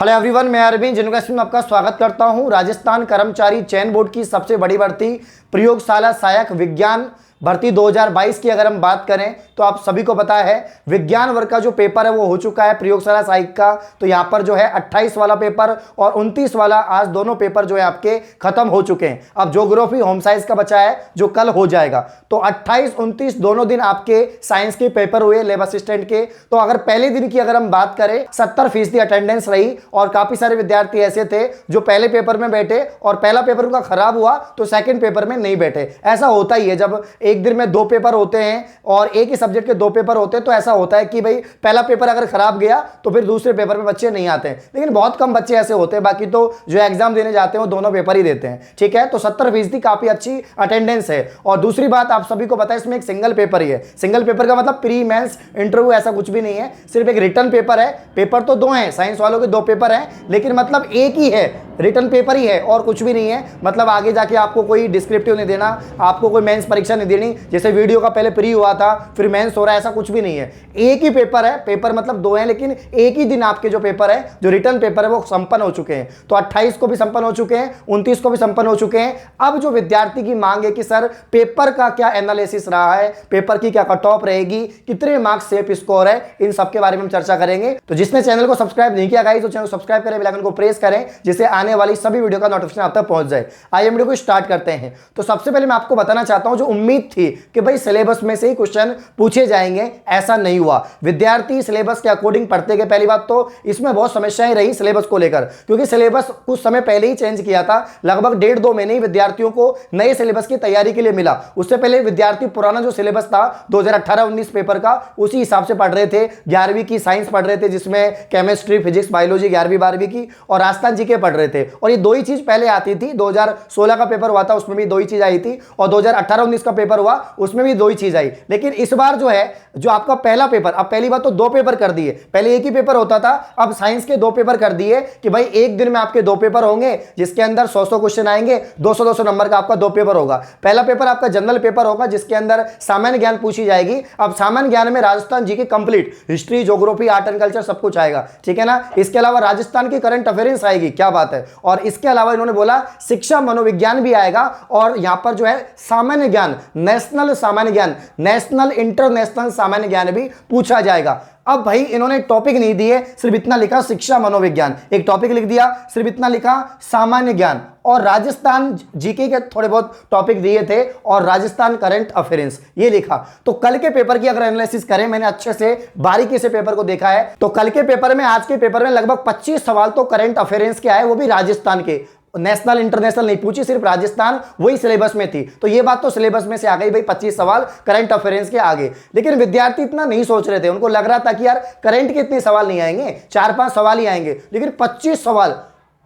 Hello everyone, मैं अरविंद जिनका में आपका स्वागत करता हूं। राजस्थान कर्मचारी चयन बोर्ड की सबसे बड़ी भर्ती प्रयोगशाला सहायक विज्ञान भर्ती 2022 की अगर हम बात करें तो आप सभी को पता है विज्ञान वर्ग का जो पेपर है वो हो चुका है प्रयोगशाला सहायक का। तो यहाँ पर जो है 28 वाला पेपर और 29 वाला आज दोनों पेपर जो है आपके खत्म हो चुके हैं। अब ज्योग्राफी होम साइंस का बचा है जो कल हो जाएगा। तो 28 29 दोनों दिन आपके साइंस के पेपर हुए लैब असिस्टेंट के। तो अगर पहले दिन की अगर हम बात करें 70% अटेंडेंस रही और काफी सारे विद्यार्थी ऐसे थे जो पहले पेपर में बैठे और पहला पेपर उनका खराब हुआ तो सेकंड पेपर में नहीं बैठे। ऐसा होता ही है, जब एक दिन में दो पेपर होते हैं और एक ही सब्जेक्ट के दो पेपर होते हैं तो ऐसा होता है कि भाई पहला पेपर अगर खराब गया तो फिर दूसरे पेपर में बच्चे नहीं आते हैं। लेकिन बहुत कम बच्चे ऐसे होते हैं, बाकी तो जो एग्जाम देने जाते हैं वो दोनों पेपर ही देते हैं। ठीक है, तो 70% काफी अच्छी अटेंडेंस है। और दूसरी बात आप सभी को पता है इसमें एक सिंगल पेपर ही है। सिंगल पेपर का मतलब प्री मेंस इंटरव्यू ऐसा कुछ भी नहीं है, सिर्फ एक रिटर्न पेपर है। पेपर तो दो हैं, साइंस वालों के दो पेपर हैं, लेकिन मतलब एक ही है, रिटर्न पेपर ही है और कुछ भी नहीं है। मतलब आगे जाके आपको कोई डिस्क्रिप्टिव नहीं देना, आपको कोई मेंस परीक्षा नहीं देनी, जैसे वीडियो का पहले प्री हुआ था फिर मेंस हो रहा है, ऐसा कुछ भी नहीं है। एक ही पेपर है, पेपर मतलब दो हैं लेकिन एक ही दिन आपके जो पेपर है जो रिटर्न पेपर है वो संपन्न हो चुके हैं। तो 28 को भी संपन्न हो चुके हैं, 29 को भी संपन्न हो चुके हैं। अब जो विद्यार्थी की मांग है कि सर पेपर का क्या एनालिसिस रहा है, पेपर की क्या कट ऑफ रहेगी, कितने मार्क्स सेफ स्कोर है, इन सब के बारे में हम चर्चा करेंगे। तो जिसने चैनल को सब्सक्राइब नहीं किया गाइस तो चैनल को सब्सक्राइब करें, बेल आइकन को प्रेस करें जिससे आने वाली सभी वीडियो का नोटिफिकेशन आप तक पहुंच जाए। आइए वीडियो को स्टार्ट करते हैं। तो सबसे पहले मैं आपको बताना चाहता हूं, जो उम्मीद थी कि भाई सिलेबस में से ही क्वेश्चन पूछे जाएंगे, ऐसा नहीं हुआ। विद्यार्थी सिलेबस के अकॉर्डिंग पढ़ते गए। पहली बात तो इसमें बहुत समस्याएं रही सिलेबस को लेकर, क्योंकि सिलेबस कुछ समय पहले ही चेंज किया था। लगभग 1.5-2 महीने ही विद्यार्थियों को नए सिलेबस की तैयारी के लिए मिला। उससे पहले विद्यार्थी पुराना जो सिलेबस था 2018-19 पेपर का उसी हिसाब से पढ़ रहे थे। 11वीं की साइंस पढ़ रहे थे जिसमें केमिस्ट्री, फिजिक्स, बायोलॉजी 11वीं 12वीं की, और राजस्थान जीके पढ़ रहे थे। और ये दो ही चीज पहले आती थी। 2016 का पेपर हुआ था उसमें भी दो ही चीज आई थी, और 2018-19 का पेपर हुआ उसमें भी दो ही चीज आई। लेकिन इस बार जो है जो आपका पहला पेपर, अब पहली बात तो दो पेपर कर दिए। पहले एक ही पेपर होता था, अब साइंस के दो पेपर कर दिए कि भाई एक दिन में आपके दो पेपर होंगे जिसके अंदर 100-100 क्वेश्चन आएंगे, 200-200 नंबर का आपका दो पेपर होगा। पहला पेपर आपका जनरल पेपर होगा जिसके अंदर सामान्य ज्ञान पूछी जाएगी। अब सामान्य ज्ञान में राजस्थान जी की complete history, geography, art and culture सब कुछ आएगा। ठीक है ना। इसके अलावा राजस्थान की करंट अफेयर्स आएगी, क्या बात है। और इसके अलावा इन्होंने बोला शिक्षा मनोविज्ञान भी आएगा, और यहां पर जो है सामान्य ज्ञान, नेशनल सामान्य ज्ञान, नेशनल इंटरनेशनल सामान्य ज्ञान भी पूछा जाएगा। अब भाई इन्होंने टॉपिक नहीं दिए, सिर्फ इतना लिखा शिक्षा मनोविज्ञान, एक टॉपिक लिख दिया, सिर्फ इतना लिखा सामान्य ज्ञान, और राजस्थान जीके के थोड़े बहुत टॉपिक दिए थे, और राजस्थान करंट अफेयर्स ये लिखा। तो कल के पेपर की अगर एनालिसिस करें, मैंने अच्छे से बारीकी से पेपर को देखा है, तो कल के पेपर में, आज के पेपर में लगभग 25 सवाल तो करंट अफेयर्स के आए, वो भी राजस्थान के। नेशनल इंटरनेशनल नहीं पूछी, सिर्फ राजस्थान वही सिलेबस में थी। तो ये बात तो सिलेबस में से आ गई भाई, 25 सवाल करंट अफेयर्स के आगे। लेकिन विद्यार्थी इतना नहीं सोच रहे थे, उनको लग रहा था कि यार करंट के इतने सवाल नहीं आएंगे, 4-5 सवाल ही आएंगे। लेकिन 25 सवाल,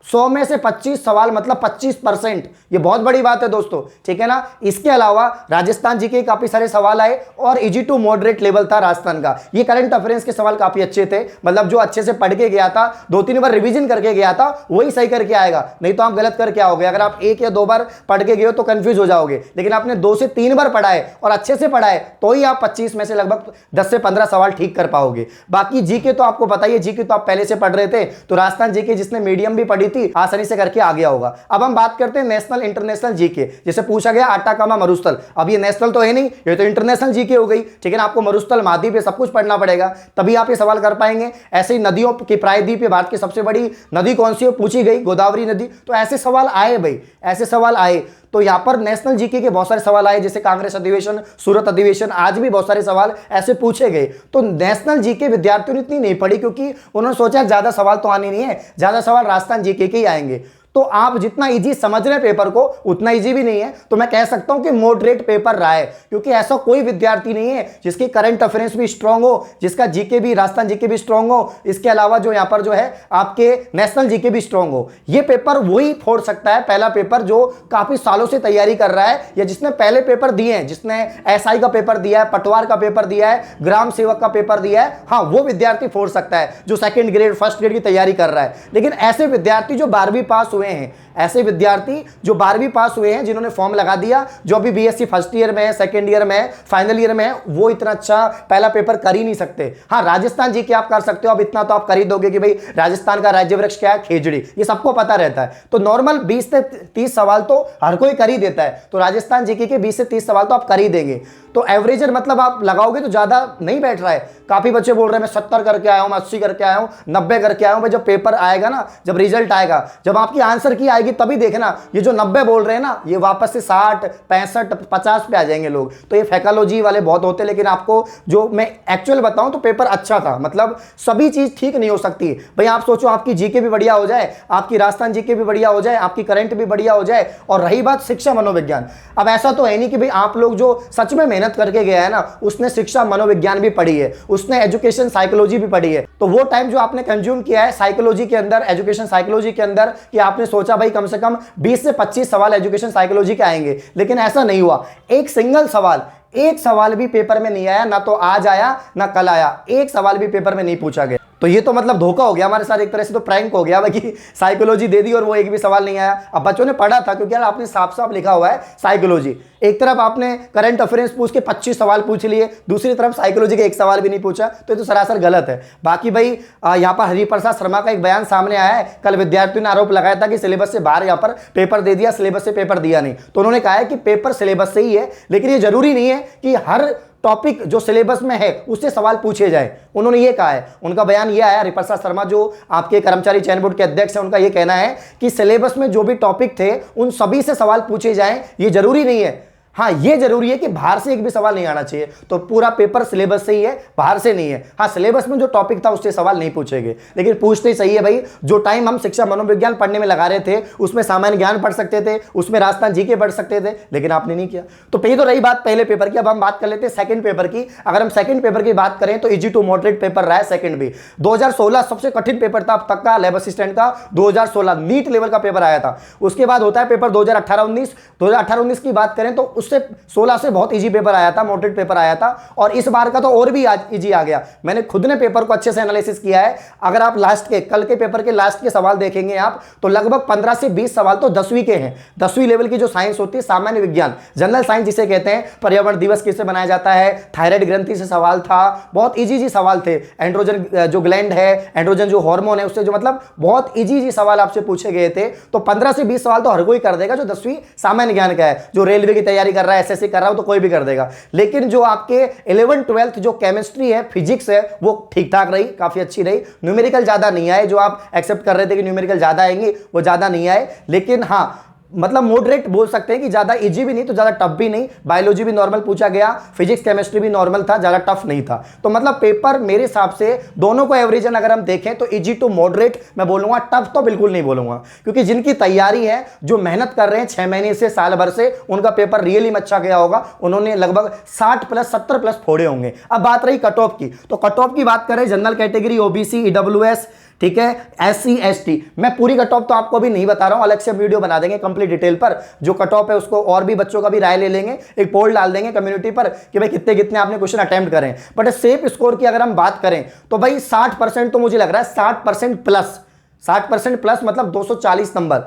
100 में से 25 सवाल मतलब 25%, ये बहुत बड़ी बात है दोस्तों। ठीक है ना। इसके अलावा राजस्थान जी के काफी सारे सवाल आए, और इजी टू मॉडरेट लेवल था राजस्थान का। ये करंट अफेयर्स के सवाल काफी अच्छे थे, मतलब जो अच्छे से पढ़ के गया था, 2-3 बार रिवीजन करके गया था, वही सही करके आएगा। नहीं तो आप गलत करके आओगे। अगर आप 1 या 2 बार पढ़ के गए हो तो कंफ्यूज हो जाओगे, लेकिन आपने 2 से 3 बार पढ़ा है और अच्छे से पढ़ा है तो ही आप 25 में से लगभग 10 से 15 सवाल ठीक कर पाओगे। बाकी जीके तो आपको पता ही है, जीके तो आप पहले से पढ़ रहे थे, तो राजस्थान जीके जिसने मीडियम भी पढ़ी थी आसानी से करके आ गया होगा। अब हम बात करते हैं नेशनल इंटरनेशनल जीके। जैसे पूछा गया आटाकामा मरुस्थल, अब ये नेशनल तो है नहीं, ये तो इंटरनेशनल जीके हो गई। ठीक है ना। आपको मरुस्थल, महाद्वीप, सब कुछ पढ़ना पड़ेगा, तभी आप ये सवाल कर पाएंगे। ऐसे ही नदियों की प्रायद्वीप, भारत की सबसे बड़ी नदी कौन सी है पूछी गई, गोदावरी नदी। तो ऐसे सवाल आए भाई, ऐसे सवाल आए। तो यहां पर नेशनल जीके के बहुत सारे सवाल आए, जैसे कांग्रेस अधिवेशन, सूरत अधिवेशन, आज भी बहुत सारे सवाल ऐसे पूछे गए। तो नेशनल जीके विद्यार्थियों ने इतनी नहीं पढ़ी, क्योंकि उन्होंने सोचा ज्यादा सवाल तो आने नहीं है, ज्यादा सवाल राजस्थान जीके के ही आएंगे। तो आप जितना इजी समझ रहे हैं पेपर को, उतना इजी भी नहीं है। तो मैं कह सकता हूं कि मॉडरेट पेपर रहा है, क्योंकि ऐसा कोई विद्यार्थी नहीं है जिसकी करंट अफेयर्स भी स्ट्रांग हो, जिसका जीके भी, राजस्थान जीके भी स्ट्रांग हो, इसके अलावा जो यहां पर जो है आपके नेशनल जीके भी स्ट्रांग हो। ये पेपर वही फोड़ सकता है, पहला पेपर जो काफी सालों से तैयारी कर रहा है, या जिसने पहले पेपर दिए हैं, जिसने एसआई का पेपर दिया है, पटवार का पेपर दिया है, ग्राम सेवक का पेपर दिया है, हाँ वो विद्यार्थी फोड़ सकता है जो सेकंड ग्रेड, फर्स्ट ग्रेड की तैयारी कर रहा है। लेकिन ऐसे विद्यार्थी जो 12वीं पास हुए हुए हैं, ऐसे विद्यार्थी जो 12वीं पास हुए हैं, जिन्होंने फॉर्म लगा दिया, जो अभी बीएससी फर्स्ट ईयर में है, सेकंड ईयर में है, फाइनल ईयर में है, वो इतना अच्छा पहला पेपर कर ही नहीं सकते। हाँ, राजस्थान जी के आप कर सकते हो, अब इतना तो आप कर ही दोगे कि भाई राजस्थान का राज्य वृक्ष क्या है, खेजड़ी, ये सबको पता रहता है। तो नॉर्मल 20 से 30 सवाल तो हर कोई कर ही देता है, तो राजस्थान जीके के 20 से 30 सवाल तो आप कर ही देंगे। तो एवरेजर मतलब आप लगाओगे तो ज्यादा नहीं बैठ रहा है। काफी बच्चे बोल रहे हैं मैं 70 करके आया हूं, मैं 80 करके आया हूं, 90 करके आया हूं। भाई जब पेपर आएगा ना, जब रिजल्ट आएगा, जब आपकी आंसर की आएगी, तभी देखना ये जो 90 बोल रहे हैं ना, ये वापस से 60, 65, 50 पे आ जाएंगे लोग। तो ये फैकोलॉजी वाले बहुत होते हैं। लेकिन आपको जो मैं एक्चुअल बताऊं तो पेपर अच्छा था, मतलब सभी चीज ठीक नहीं हो सकती भाई। आप सोचो आपकी जीके भी बढ़िया हो जाए, आपकी राजस्थान जीके भी बढ़िया हो जाए, आपकी करंट भी बढ़िया हो जाए, और रही बात शिक्षा मनोविज्ञान, अब ऐसा तो है नहीं कि भाई आप लोग जो सच में मेहनत करके गया है ना, उसने शिक्षा मनोविज्ञान भी पढ़ी है, उसने एजुकेशन साइकोलॉजी भी पढ़ी है। तो वो टाइम जो आपने कंज्यूम किया है साइकोलॉजी के अंदर, एजुकेशन साइकोलॉजी के अंदर, कि आपने सोचा भाई कम से कम 20 से 25 सवाल एजुकेशन साइकोलॉजी के आएंगे, लेकिन ऐसा नहीं हुआ। एक सिंगल सवाल, एक सवाल भी पेपर में नहीं आया, ना तो आज आया ना कल आया, एक सवाल भी पेपर में नहीं पूछा गया। तो ये तो मतलब धोखा हो गया हमारे साथ, एक तरह से तो प्रैंक हो गया भाई, साइकोलॉजी दे दी और वो एक भी सवाल नहीं आया। अब बच्चों ने पढ़ा था, क्योंकि यार आपने साफ साफ लिखा हुआ है साइकोलॉजी, एक तरफ आपने करंट अफेयर्स पूछ के 25 सवाल पूछ लिए, दूसरी तरफ साइकोलॉजी का एक सवाल भी नहीं पूछा, तो ये तो सरासर गलत है। बाकी भाई यहाँ पर हरिप्रसाद शर्मा का एक बयान सामने आया है, कल विद्यार्थियों ने आरोप लगाया था कि सिलेबस से बाहर यहाँ पर पेपर दे दिया, सिलेबस से पेपर दिया नहीं। तो उन्होंने कहा है कि पेपर सिलेबस से ही है, लेकिन ये जरूरी नहीं है कि हर टॉपिक जो सिलेबस में है उससे सवाल पूछे जाए, उन्होंने ये कहा है। उनका बयान ये आया, हरिप्रसाद शर्मा जो आपके कर्मचारी चयन बोर्ड के अध्यक्ष हैं, उनका ये कहना है कि सिलेबस में जो भी टॉपिक थे उन सभी से सवाल पूछे जाएं, ये जरूरी नहीं है। हाँ, ये जरूरी है कि बाहर से एक भी सवाल नहीं आना चाहिए। तो पूरा पेपर सिलेबस से ही है, बाहर से नहीं है। हाँ, सिलेबस में जो टॉपिक था उससे सवाल नहीं पूछेंगे, लेकिन पूछते ही सही है भाई। जो टाइम हम शिक्षा मनोविज्ञान पढ़ने में लगा रहे थे, उसमें सामान्य ज्ञान पढ़ सकते थे, उसमें राजस्थान जीके पढ़ सकते थे, लेकिन आपने नहीं किया। तो ये तो रही बात पहले पेपर की। अब हम बात कर लेते हैं सेकंड पेपर की। अगर हम सेकंड पेपर की बात करें तो इजी टू मॉडरेट पेपर रहा है सेकंड भी। 2016 सबसे कठिन पेपर था अब तक का लैब असिस्टेंट का, 2016 नीट लेवल का पेपर आया था। उसके बाद होता है पेपर 2018-19 की बात करें तो उससे 16 से बहुत इजी पेपर आया था, मॉडरेट पेपर आया था, और इस बार का तो और भी आज इजी आ गया। मैंने खुद ने पेपर को अच्छे से एनालिसिस किया है। अगर आप लास्ट के कल के पेपर के लास्ट के सवाल देखेंगे आप, तो लगभग 15 से 20 सवाल तो 10वीं के हैं। 10वीं लेवल की जो साइंस होती है, सामान्य विज्ञान, जनरल साइंस जिसे कहते हैं, पर्यावरण दिवस किससे बनाया जाता है, थायराइड ग्रंथि से सवाल था, बहुत इजी सवाल थे। एंड्रोजन जो ग्लैंड है, एंड्रोजन जो हार्मोन है, उससे जो मतलब बहुत इजी सवाल आपसे पूछे गए थे। तो 15 से 20 सवाल तो हर कोई कर देगा जो 10वीं सामान्य ज्ञान का है। जो रेलवे की तैयारी कर रहा है, एसएससी कर रहा हो, तो कोई भी कर देगा। लेकिन जो आपके 11th 12th जो केमिस्ट्री है, फिजिक्स है, वो ठीक ठाक रही, काफी अच्छी रही। न्यूमेरिकल ज्यादा नहीं आए, जो आप एक्सेप्ट कर रहे थे कि न्यूमेरिकल ज्यादा आएंगे, वो ज्यादा नहीं आए। लेकिन हाँ, मतलब मॉडरेट बोल सकते हैं कि ज्यादा इजी भी नहीं तो ज्यादा टफ भी नहीं। बायोलॉजी भी नॉर्मल पूछा गया, फिजिक्स केमिस्ट्री भी नॉर्मल था, ज्यादा टफ नहीं था। तो मतलब पेपर मेरे हिसाब से दोनों को एवरेज अगर हम देखें तो इजी टू मॉडरेट मैं बोलूंगा, टफ तो बिल्कुल नहीं बोलूंगा। क्योंकि जिनकी तैयारी है, जो मेहनत कर रहे हैं 6 महीने से, साल भर से, उनका पेपर रियली में अच्छा गया होगा। उन्होंने लगभग 60 प्लस 70 प्लस फोड़े होंगे। अब बात रही कट ऑफ की, तो कट ऑफ की बात करें, जनरल कैटेगरी, ओबीसी, ईडब्ल्यूएस, ठीक है, एससी एसटी, मैं पूरी कट ऑफ तो आपको भी नहीं बता रहा हूं, अलग से वीडियो बना देंगे कंप्लीट डिटेल पर। जो कट ऑफ है उसको और भी बच्चों का भी राय ले लेंगे, एक पोल डाल देंगे कम्युनिटी पर कि भाई कितने कितने आपने क्वेश्चन अटेम्प्ट करें। बट सेफ स्कोर की अगर हम बात करें तो भाई 60% तो मुझे लग रहा है, 60% प्लस, 60% प्लस मतलब 240 नंबर,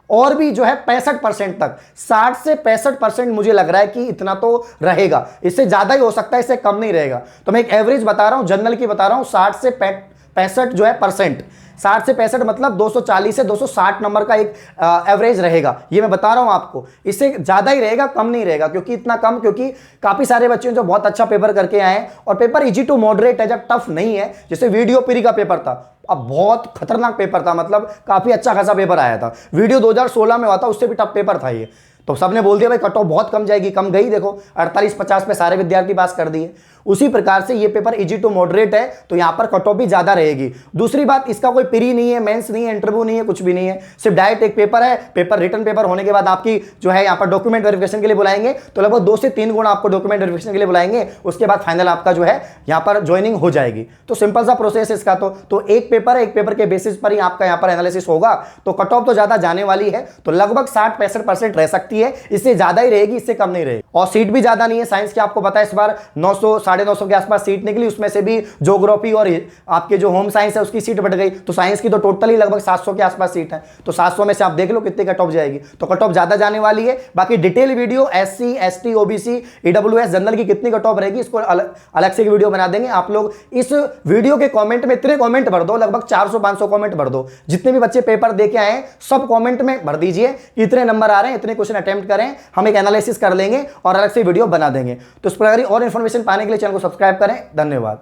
और भी जो है 65% तक, 60 से 65% मुझे लग रहा है कि इतना तो रहेगा। इससे ज्यादा ही हो सकता है, इससे कम नहीं रहेगा। तो मैं एक एवरेज बता रहा हूं, जनरल की बता रहा हूं, 60 से 65 जो है परसेंट, 60 से 65 मतलब 240 से 260 नंबर का एक एवरेज रहेगा। ये मैं बता रहा हूं आपको, इससे ज्यादा ही रहेगा, कम नहीं रहेगा। क्योंकि इतना कम, क्योंकि काफी सारे बच्चे जो बहुत अच्छा पेपर करके आए, और पेपर इजी टू मॉडरेट है, जब टफ नहीं है। जैसे वीडियो पीरी का पेपर था, अब बहुत खतरनाक पेपर था, मतलब काफी अच्छा खासा पेपर आया था। वीडियो 2016 में हुआ था, उससे भी टफ पेपर था ये। तो सबने बोल दिया भाई कट ऑफ बहुत कम जाएगी, कम गई, देखो 48-50 पे सारे विद्यार्थी पास कर दिए। उसी प्रकार से ये पेपर इजी टू मॉडरेट है, तो यहां पर कट ऑफ भी ज्यादा रहेगी। दूसरी बात, इसका कोई प्री नहीं है, मेंस नहीं है, इंटरव्यू नहीं है, कुछ भी नहीं है, सिर्फ डायरेक्ट एक पेपर है। पेपर रिटन पेपर होने के बाद आपकी जो है यहाँ पर डॉक्यूमेंट वेरिफिकेशन के लिए बुलाएंगे, तो लगभग 2 से 3 गुण आपको डॉक्यूमेंट वेरिफिकेशन के लिए बुलाएंगे। उसके बाद फाइनल आपका जो है यहाँ पर ज्वाइनिंग हो जाएगी। तो सिंपल सा प्रोसेस इसका। तो एक पेपर है, एक पेपर के बेसिस पर ही आपका यहाँ पर एनालिसिस होगा। तो कट ऑफ तो ज्यादा जाने वाली है, तो लगभग 60-65% रह सकती है, इससे ज्यादा ही रहेगी, इससे कम नहीं रहेगी। और सीट भी ज्यादा नहीं है साइंस की, आपको पता है इस बार 900 950 के आसपास सीट निकली, उसमें से भी ज्योग्राफी और आपके जो होम साइंस है उसकी सीट बढ़ गई, तो साइंस की तो टोटल ही लगभग 700 के आसपास सीट है, तो 700 में से आप देख लो कितनी कट ऑफ जाएगी। तो कट ऑफ ज्यादा जाने वाली है। बाकी detail video SC ST OBC EWS general की कितनी कट ऑफ रहेगी इसको अलग से वीडियो बना देंगे। आप लोग इस वीडियो के कमेंट में इतने कमेंट भर दो, लगभग 400-500 कमेंट भर दो, जितने भी बच्चे पेपर दे के आए सब कमेंट में भर दीजिए कि इतने नंबर आ रहे हैं, इतने क्वेश्चन अटेम्प्ट करें, हम एक एनालिसिस कर लेंगे और अलग से वीडियो बना देंगे। तो इस प्रकार और इन्फॉर्मेशन पाने के लिए चैनल को सब्सक्राइब करें। धन्यवाद।